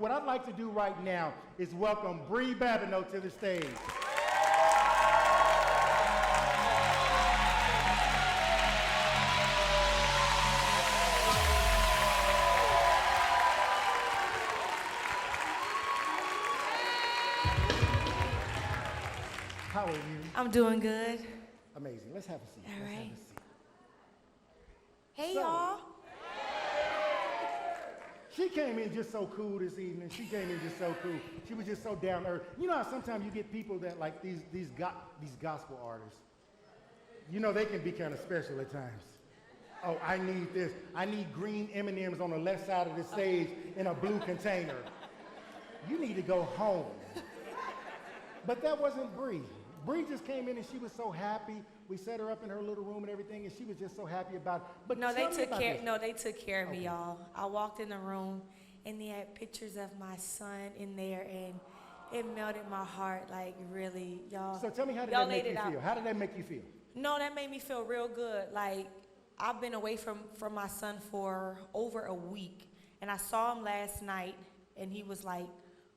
what I'd like to do right now is welcome Bri Babineaux to the stage. How are you? I'm doing good. Amazing. Let's have a seat. All right. Have a seat. Hey, So- y'all. She came in just so cool this evening. She came in just so cool. She was just so down to earth. You know how sometimes you get people that like these gospel artists. You know they can be kind of special at times. Oh, I need this. I need green M&Ms on the left side of the stage in a blue container. You need to go home. But that wasn't Bri. Bri just came in and she was so happy. We set her up in her little room and everything, and she was just so happy about it. But No, tell they me took about care. this. No, they took care of me, Okay. y'all. I walked in the room, and they had pictures of my son in there, and it melted my heart. Like really, y'all. So tell me, how did y'all that make laid you it out. feel? How did that make you feel? No, that made me feel real good. Like I've been away from my son for over a week, and I saw him last night, and he was like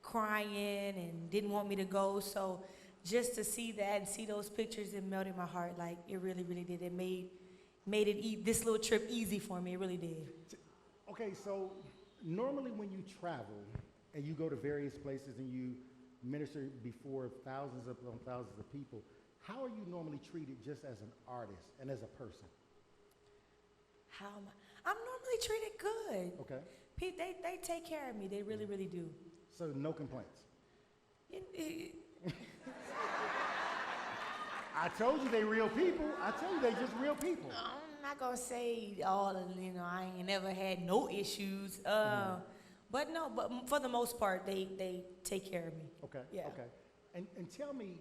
crying and didn't want me to go. So just to see that and see those pictures, it melted my heart. Like it really, really did. It made this little trip easy for me. It really did. Okay, so normally when you travel and you go to various places and you minister before thousands upon thousands of people, how are you normally treated just as an artist and as a person? How am I? I'm normally treated good. Okay, They take care of me. They really, really do. so no complaints. I told you they real people. I told you they just real people. I'm not gonna say all of, I ain't never had no issues. But no, but for the most part, they take care of me. Okay, Yeah. okay. And tell me,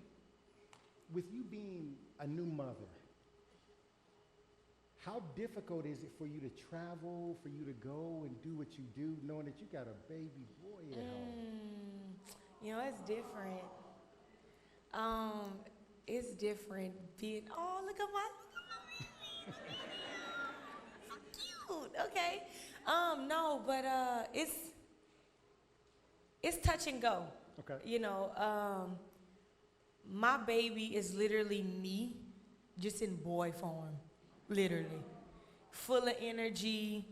with you being a new mother, how difficult is it for you to travel, for you to go and do what you do, knowing that you got a baby boy at home? It's different. It's different being, oh, look at my so cute. Okay. No, but it's touch and go. Okay. My baby is literally me, just in boy form, literally. Full of energy,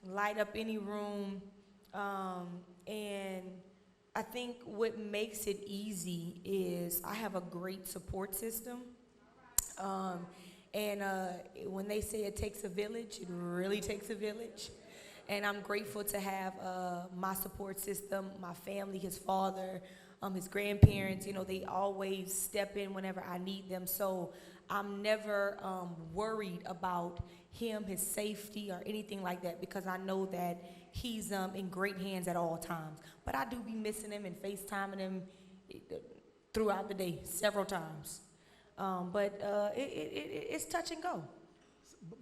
light up any room, and I think what makes it easy is I have a great support system. And when they say it takes a village, it really takes a village. And I'm grateful to have my support system, my family, his father, his grandparents. They always step in whenever I need them. So I'm never worried about him, his safety, or anything like that, because I know that he's in great hands at all times. But I do be missing him and FaceTiming him throughout the day several times. But it's touch and go.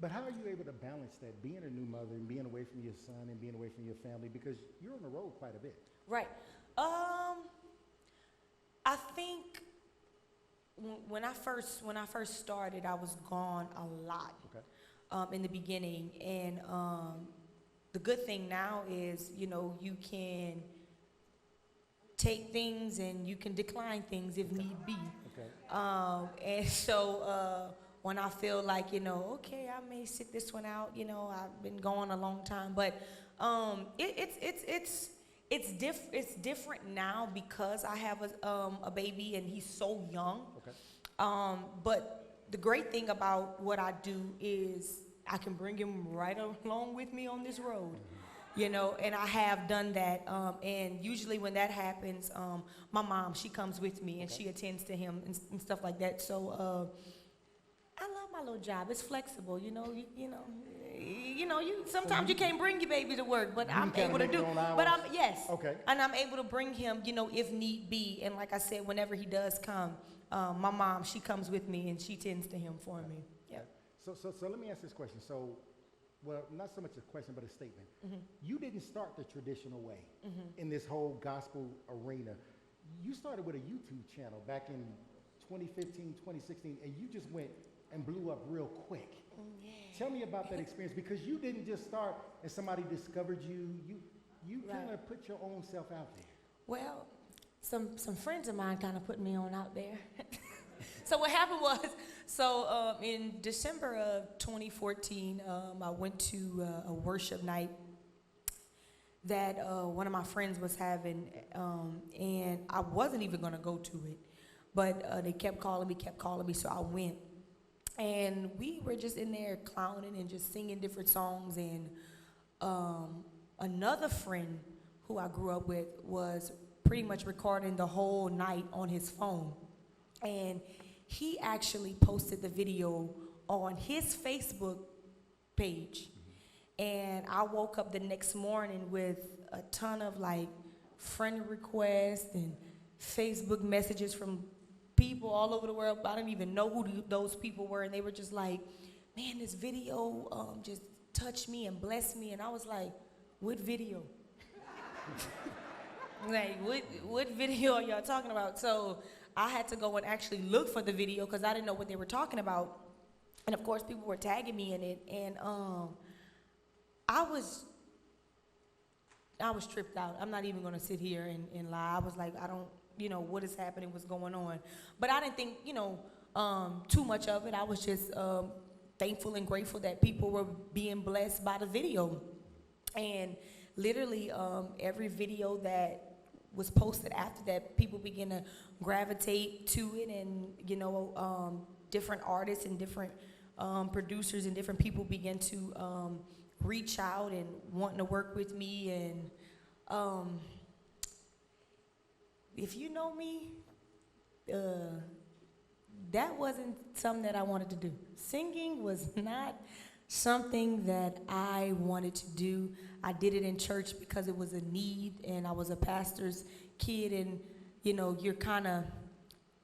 But how are you able to balance that, being a new mother and being away from your son and being away from your family, because you're on the road quite a bit? Right. I think when I first started, I was gone a lot. Okay. In the beginning, and the good thing now is you can take things and you can decline things if need be. Okay. And so when I feel like okay, I may sit this one out. I've been gone a long time, but it's different now because I have a baby and he's so young. Okay. But the great thing about what I do is I can bring him right along with me on this road, and I have done that. And usually when that happens, my mom, she comes with me and she attends to him and stuff like that. So I love my little job. It's flexible, you sometimes you can't bring your baby to work, but I'm able to do. But Okay. And I'm able to bring him, if need be. And like I said, whenever he does come, my mom, she comes with me and she tends to him for me. Yeah. So let me ask this question. So, well, not so much a question, but a statement. Mm-hmm. You didn't start the traditional way in this whole gospel arena. You started with a YouTube channel back in 2015, 2016, and you just went and blew up real quick. Yeah. Tell me about that experience, because you didn't just start and somebody discovered you. You Right. kind of put your own self out there. Well, some friends of mine kind of put me on out there. So what happened was, in December of 2014, I went to a worship night that one of my friends was having, and I wasn't even gonna go to it, but they kept calling me, so I went. And we were just in there clowning and just singing different songs, and another friend who I grew up with was pretty much recording the whole night on his phone. And he actually posted the video on his Facebook page. And I woke up the next morning with a ton of like friend requests and Facebook messages from people all over the world. I didn't even know who those people were, and they were just like, man, this video just touched me and blessed me. And I was like, what video? Like, what video are y'all talking about? So I had to go and actually look for the video because I didn't know what they were talking about. And of course, people were tagging me in it, and I was tripped out. I'm not even gonna sit here and lie. I was like, I don't, what is happening, what's going on. But I didn't think, too much of it. I was just thankful and grateful that people were being blessed by the video. And literally every video that was posted after that, people began to gravitate to it, and different artists and different producers and different people began to reach out and wanting to work with me. And if you know me, that wasn't something that I wanted to do. Singing was not something that I wanted to do. I did it in church because it was a need, and I was a pastor's kid, and you're kind of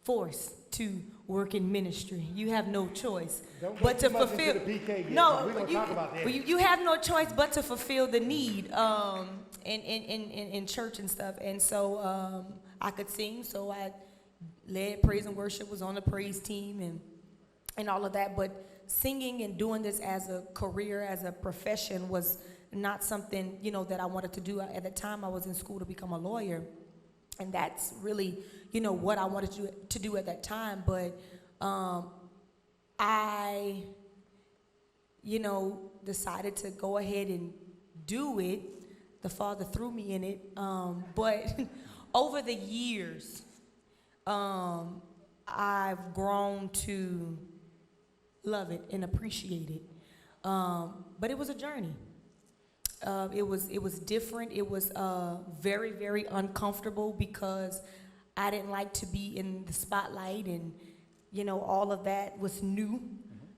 forced to work in ministry. You have no choice but to fulfill. You have no choice but to fulfill the need in church and stuff. And so I could sing, so I led praise and worship, was on the praise team, and all of that. But singing and doing this as a career, as a profession, was not something that I wanted to do. At the time, I was in school to become a lawyer, and that's really what I wanted to do at that time. But I decided to go ahead and do it. The Father threw me in it. But over the years, I've grown to love it and appreciate it. But it was a journey. It was different. It was very, very uncomfortable because I didn't like to be in the spotlight, and all of that was new.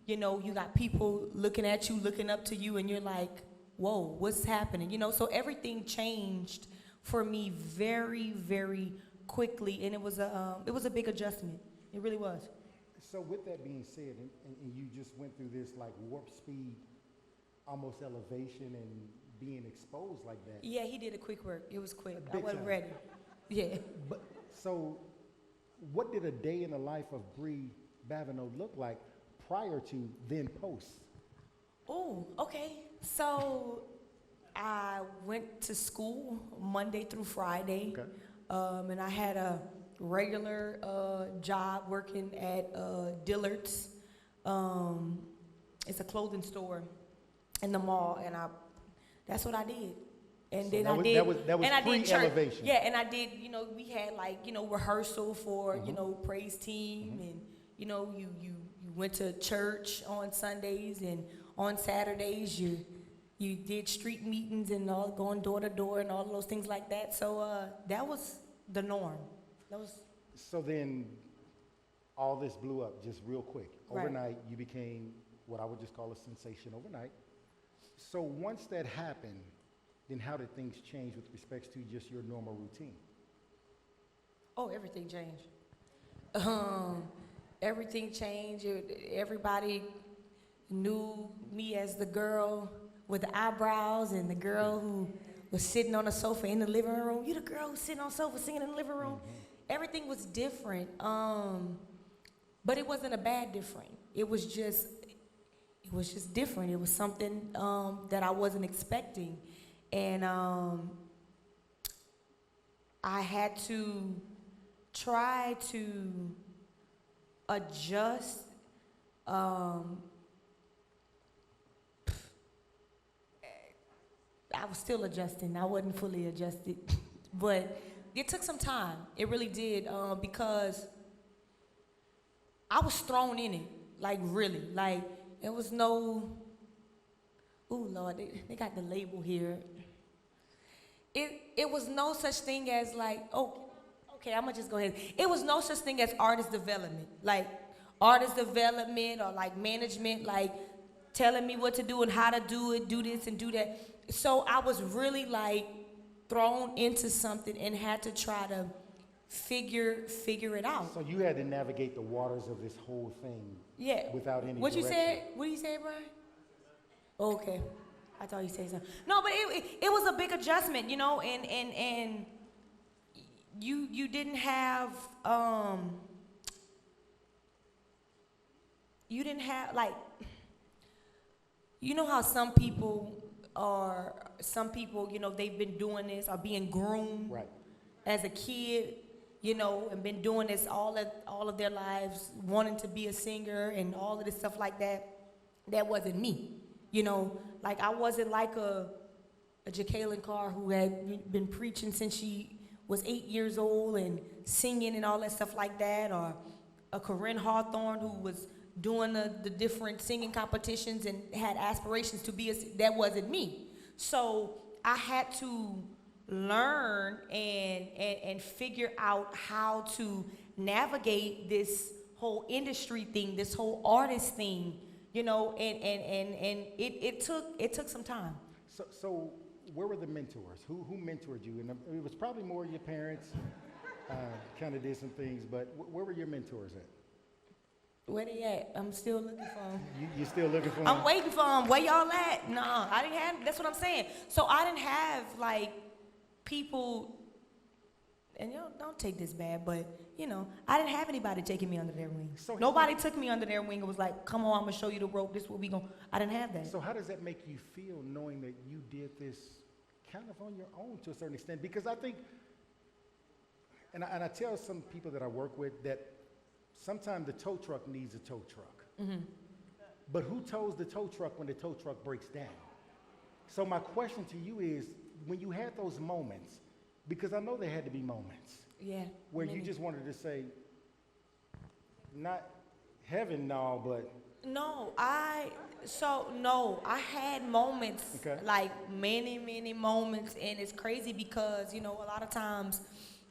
You got people looking at you, looking up to you, and you're like, whoa, what's happening? So everything changed for me very, very quickly, and it was a big adjustment. It really was. So with that being said, and you just went through this like warp speed, almost elevation, and being exposed like that. Yeah, he did a quick work. It was quick. I Big wasn't time. ready. Yeah. But so, what did a day in the life of Bri Babineaux look like prior to, then post? Oh, okay. So I went to school Monday through Friday, Okay. And I had a regular job working at Dillard's. It's a clothing store in the mall, and that's what I did. And So then that I was- did, that was and I did church. pre-elevation. Yeah, and I did. We had like rehearsal for praise team, and you went to church on Sundays, and on Saturdays you did street meetings and all, going door to door and all of those things like that. So that was the norm. That was So then, all this blew up just real quick. Right. Overnight, you became what I would just call a sensation overnight. So once that happened, then how did things change with respects to just your normal routine? everything changed. Everything changed. Everybody knew me as the girl with the eyebrows and the girl who was sitting on the sofa in the living room. You the girl who's sitting on the sofa singing in the living room. Everything was different. But it wasn't a bad different. It was just different. It was something that I wasn't expecting. And I had to try to adjust. I was still adjusting. I wasn't fully adjusted, but it took some time. It really did, because I was thrown in it, like really, like it was no. Ooh, Lord, they got the label here. It was no such thing as like, oh, okay, I'm gonna just go ahead. It was no such thing as artist development, like artist development or like management, like telling me what to do and how to do it, do this and do that. So I was really like thrown into something and had to try to figure it out. So you had to navigate the waters of this whole thing. Yeah. Without any What you direction. said? What you say, Brian? Okay. I thought you said something. No, but it was a big adjustment, you know, and you didn't have like, you know how some people, you know, they've been doing this or being groomed Right. as a kid, you know, and been doing this all of their lives, wanting to be a singer and all of this stuff like that. That wasn't me, you know. Like I wasn't like a Jacqueline Carr who had been preaching since she was 8 years old and singing and all that stuff like that, or a Corinne Hawthorne who was doing the different singing competitions and had aspirations to be that wasn't me. So I had to learn and figure out how to navigate this whole industry thing, this whole artist thing, you know, and it took some time. So where were the mentors? Who mentored you? And it was probably more your parents, kind of did some things, but where were your mentors at? Where they at? I'm still looking for them. You still looking for them? I'm waiting for them. Where y'all at? No, I didn't have, that's what I'm saying. So I didn't have like people, and y'all don't take this bad, but you know, I didn't have anybody taking me under their wing. So nobody took me under their wing and was like, come on, I'm gonna show you the rope, this is what we gonna, I didn't have that. So how does that make you feel knowing that you did this kind of on your own to a certain extent? Because I think, and I tell some people that I work with that sometimes the tow truck needs a tow truck. Mm-hmm. But who tows the tow truck when the tow truck breaks down? So my question to you is, when you had those moments, because I know there had to be moments, yeah, where you just wanted to say, not heaven, no, but no, I had moments, okay. like many moments, and it's crazy because, you know, a lot of times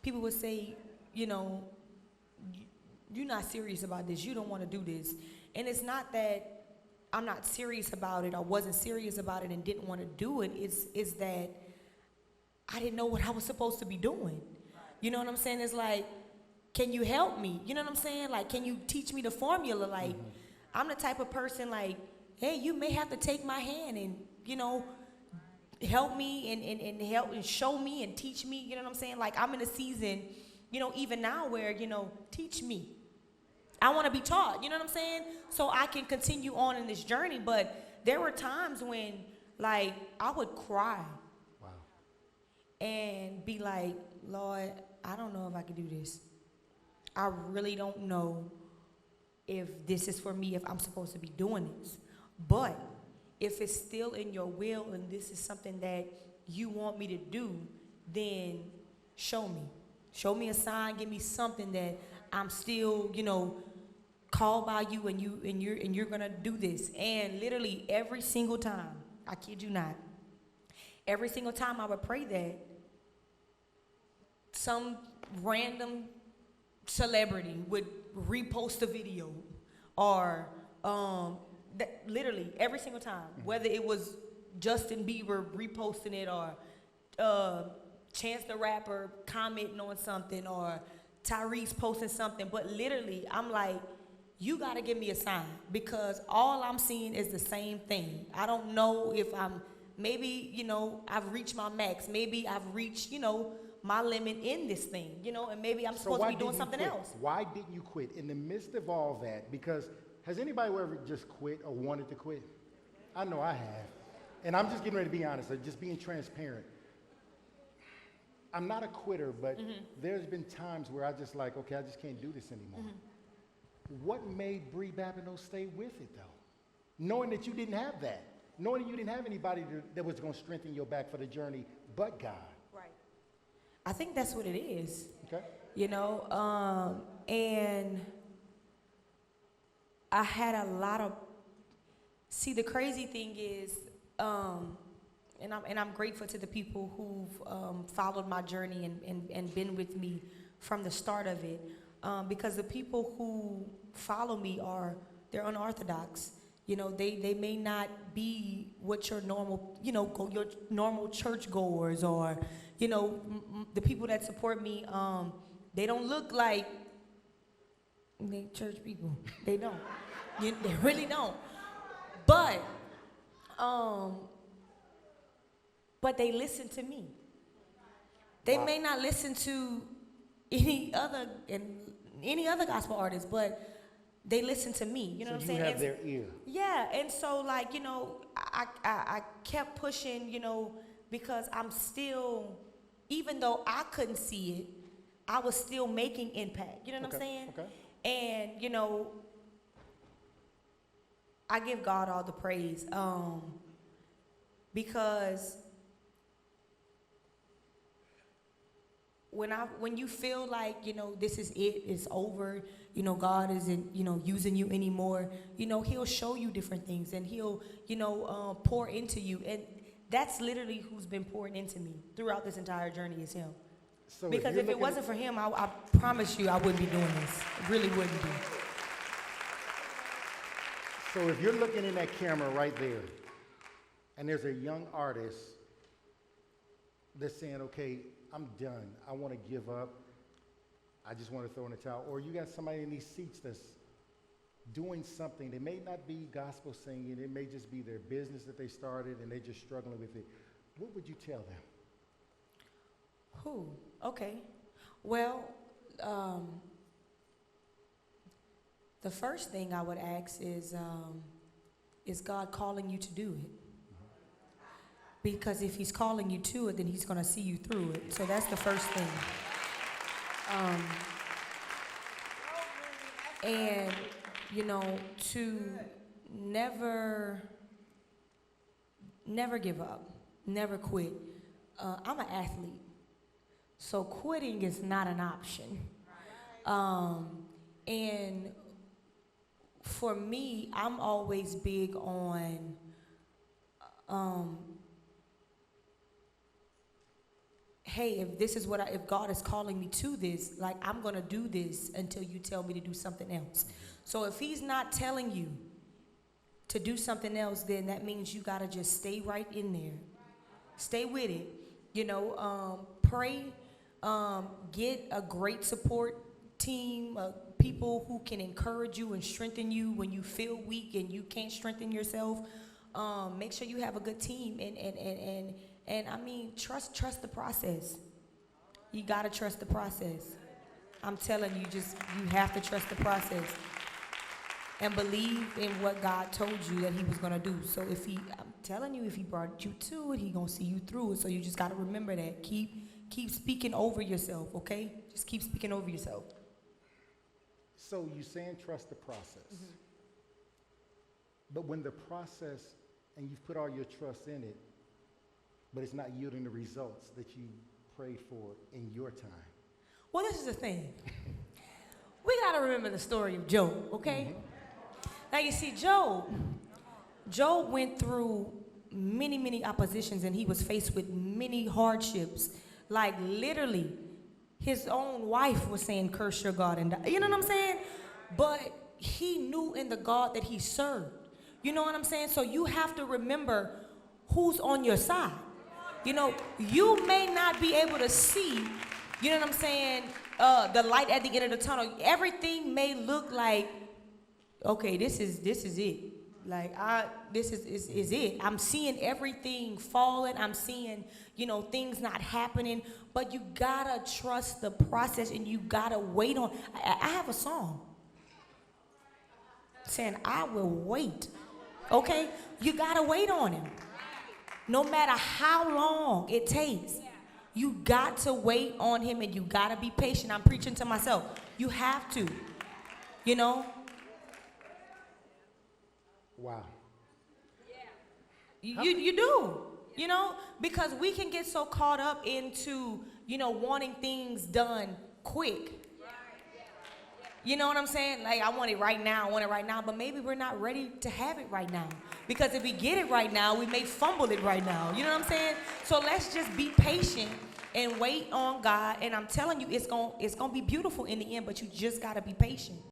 people would say, you know, you're not serious about this, you don't want to do this. And it's not that I'm not serious about it or wasn't serious about it and didn't want to do it, it's that I didn't know what I was supposed to be doing. You know what I'm saying? It's like, can you help me? You know what I'm saying? Like, can you teach me the formula? Like, I'm the type of person like, hey, you may have to take my hand and, you know, help me and help and show me and teach me. You know what I'm saying? Like, I'm in a season, you know, even now where, you know, teach me. I want to be taught, you know what I'm saying? So I can continue on in this journey. But there were times when, like, I would cry. Wow. And be like, Lord, I don't know if I can do this. I really don't know if this is for me, if I'm supposed to be doing this. But if it's still in your will and this is something that you want me to do, then show me. Show me a sign, give me something that I'm still, you know, called by you and you're gonna do this. And literally every single time, I kid you not, every single time I would pray that, some random celebrity would repost a video or literally every single time, whether it was Justin Bieber reposting it or Chance the Rapper commenting on something or Tyrese posting something, but literally I'm like, you gotta give me a sign because all I'm seeing is the same thing. I don't know if maybe, you know, I've reached my max. Maybe I've reached, you know, my limit in this thing, you know, and maybe I'm supposed to be doing something else. Why didn't you quit in the midst of all that? Because has anybody ever just quit or wanted to quit? I know I have. And I'm just getting ready to be honest, or just being transparent. I'm not a quitter, but there's been times where I just like, okay, I just can't do this anymore. What made Bri Babineaux stay with it, though? Knowing that you didn't have that. Knowing that you didn't have anybody that was going to strengthen your back for the journey but God. Right. I think that's what it is. Okay. You know, and I had a lot of, see, the crazy thing is, and I'm grateful to the people who've followed my journey and been with me from the start of it, because the people who follow me they're unorthodox. You know, they may not be what your normal, your normal churchgoers, or, the people that support me, they don't look like they church people. They don't. They really don't. But they listen to me. They may not listen to any other gospel artist, but they listen to me. You know what I'm saying? So you have their ear. Yeah, and so I kept pushing, because I'm still, even though I couldn't see it, I was still making impact. You know what I'm saying? Okay. And I give God all the praise, because when you feel like, this is it, it's over, God isn't, using you anymore, he'll show you different things, and he'll, pour into you. And that's literally who's been pouring into me throughout this entire journey, is him. So because if it wasn't for him, I promise you I wouldn't be doing this. I really wouldn't be. So if you're looking in that camera right there, and there's a young artist that's saying, okay, I'm done, I want to give up, I just want to throw in the towel, or you got somebody in these seats that's doing something, they may not be gospel singing, it may just be their business that they started and they're just struggling with it, what would you tell them? Who? Okay. Well, the first thing I would ask is God calling you to do it? Because if he's calling you to it, then he's going to see you through it. So that's the first thing. And, to never give up, never quit. I'm an athlete, so quitting is not an option. And for me, I'm always big on hey, if God is calling me to this, like, I'm going to do this until you tell me to do something else. So if he's not telling you to do something else, then that means you got to just stay right in there. Stay with it. Pray, get a great support team, people who can encourage you and strengthen you when you feel weak and you can't strengthen yourself. Make sure you have a good team, and I mean, trust the process. You gotta trust the process. I'm telling you, you have to trust the process and believe in what God told you that he was gonna do. So I'm telling you, if he brought you to it, he gonna see you through it. So you just gotta remember that. Keep speaking over yourself, okay? Just keep speaking over yourself. So you're saying trust the process. Mm-hmm. But when the process, and you've put all your trust in it, but it's not yielding the results that you prayed for in your time. Well, this is the thing. We got to remember the story of Job, okay? Mm-hmm. Now, you see, Job went through many, many oppositions, and he was faced with many hardships. Like, literally, his own wife was saying, curse your God and die. You know what I'm saying? But he knew in the God that he served. You know what I'm saying? So you have to remember who's on your side. You may not be able to see, you know what I'm saying, the light at the end of the tunnel. Everything may look like, okay, this is it. Like, this is it. I'm seeing everything falling. I'm seeing, things not happening. But you gotta trust the process, and you gotta wait on. I have a song saying, I will wait. Okay? You gotta wait on him. No matter how long it takes. You got to wait on him, and you got to be patient. I'm preaching to myself. You have to, you know. Wow. You do, you know, because we can get so caught up into, you know, wanting things done quick. You know what I'm saying? Like, I want it right now, but maybe we're not ready to have it right now. Because if we get it right now, we may fumble it right now. You know what I'm saying? So let's just be patient and wait on God. And I'm telling you, it's gonna be beautiful in the end, but you just gotta be patient.